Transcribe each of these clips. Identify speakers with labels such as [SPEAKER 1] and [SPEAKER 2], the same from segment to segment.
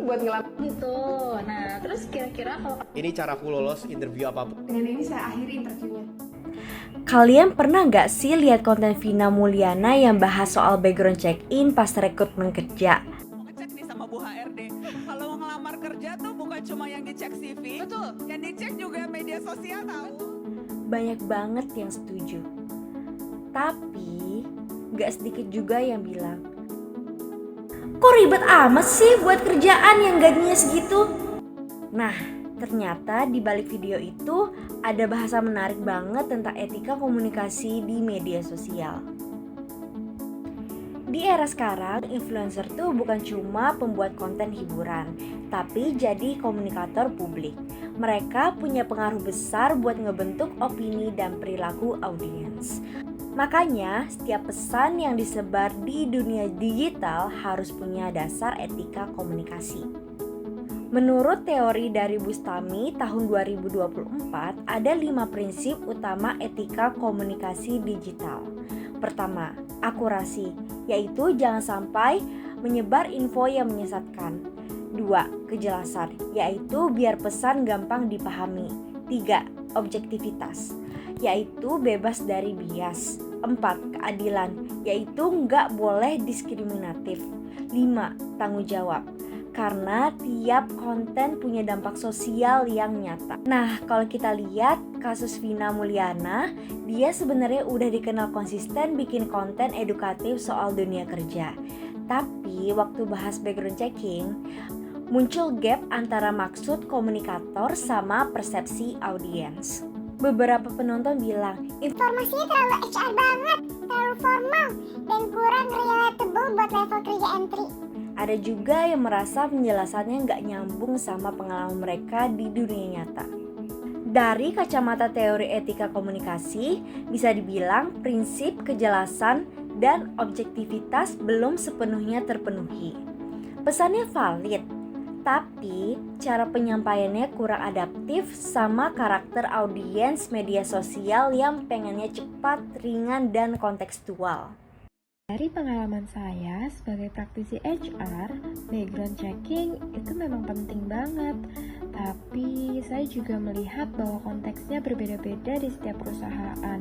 [SPEAKER 1] buat ngelamar
[SPEAKER 2] gitu. Nah, terus kira-kira kalau
[SPEAKER 3] Ini caraku lolos interview apapun.
[SPEAKER 1] dengan ini saya akhiri interviewnya.
[SPEAKER 4] Kalian pernah nggak sih lihat konten Vina Mulyana yang bahas soal background check-in pas rekrutmen kerja?
[SPEAKER 5] Mau ngecek nih sama Bu HRD. Kalau mau ngelamar kerja tuh bukan cuma yang dicek CV, betul. Yang dicek juga media sosial tahu.
[SPEAKER 4] Banyak banget yang setuju. Tapi nggak sedikit juga yang bilang, kok ribet amat sih buat kerjaan yang gajinya segitu? Nah, ternyata di balik video itu ada bahasa menarik banget tentang etika komunikasi di media sosial. Di era sekarang, influencer tuh bukan cuma pembuat konten hiburan, tapi jadi komunikator publik. Mereka punya pengaruh besar buat ngebentuk opini dan perilaku audiens. Makanya, setiap pesan yang disebar di dunia digital harus punya dasar etika komunikasi. Menurut teori dari Bustami tahun 2024, ada 5 prinsip utama etika komunikasi digital. Pertama, akurasi, yaitu jangan sampai menyebar info yang menyesatkan. 2, kejelasan, yaitu biar pesan gampang dipahami. 3, objektivitas, yaitu bebas dari bias. 4, keadilan, yaitu nggak boleh diskriminatif. 5, tanggung jawab, karena tiap konten punya dampak sosial yang nyata. Nah, kalau kita lihat kasus Vina Mulyana, dia sebenarnya udah dikenal konsisten bikin konten edukatif soal dunia kerja. Tapi waktu bahas background checking, muncul gap antara maksud komunikator sama persepsi audiens. Beberapa penonton bilang,
[SPEAKER 6] informasinya terlalu HR banget, terlalu formal, dan kurang relatable buat level kerja entry.
[SPEAKER 4] ada juga yang merasa penjelasannya nggak nyambung sama pengalaman mereka di dunia nyata. Dari kacamata teori etika komunikasi, bisa dibilang prinsip kejelasan dan objektivitas belum sepenuhnya terpenuhi. Pesannya valid, tapi cara penyampaiannya kurang adaptif sama karakter audiens media sosial yang pengennya cepat, ringan, dan kontekstual.
[SPEAKER 7] Dari pengalaman saya sebagai praktisi HR, background checking itu memang penting banget. Tapi saya juga melihat bahwa konteksnya berbeda-beda di setiap perusahaan.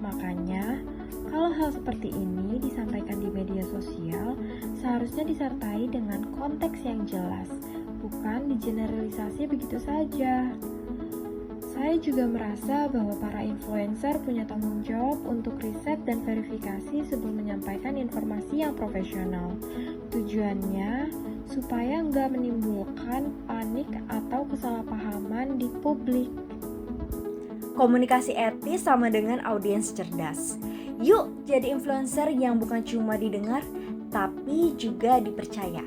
[SPEAKER 7] Makanya, kalau hal seperti ini disampaikan di media sosial, seharusnya disertai dengan konteks yang jelas, bukan digeneralisasi begitu saja. Saya juga merasa bahwa para influencer punya tanggung jawab untuk riset dan verifikasi sebelum menyampaikan informasi yang profesional. Tujuannya supaya nggak menimbulkan panik atau kesalahpahaman di publik.
[SPEAKER 4] Komunikasi etis sama dengan audiens cerdas. Yuk jadi influencer yang bukan cuma didengar, tapi juga dipercaya.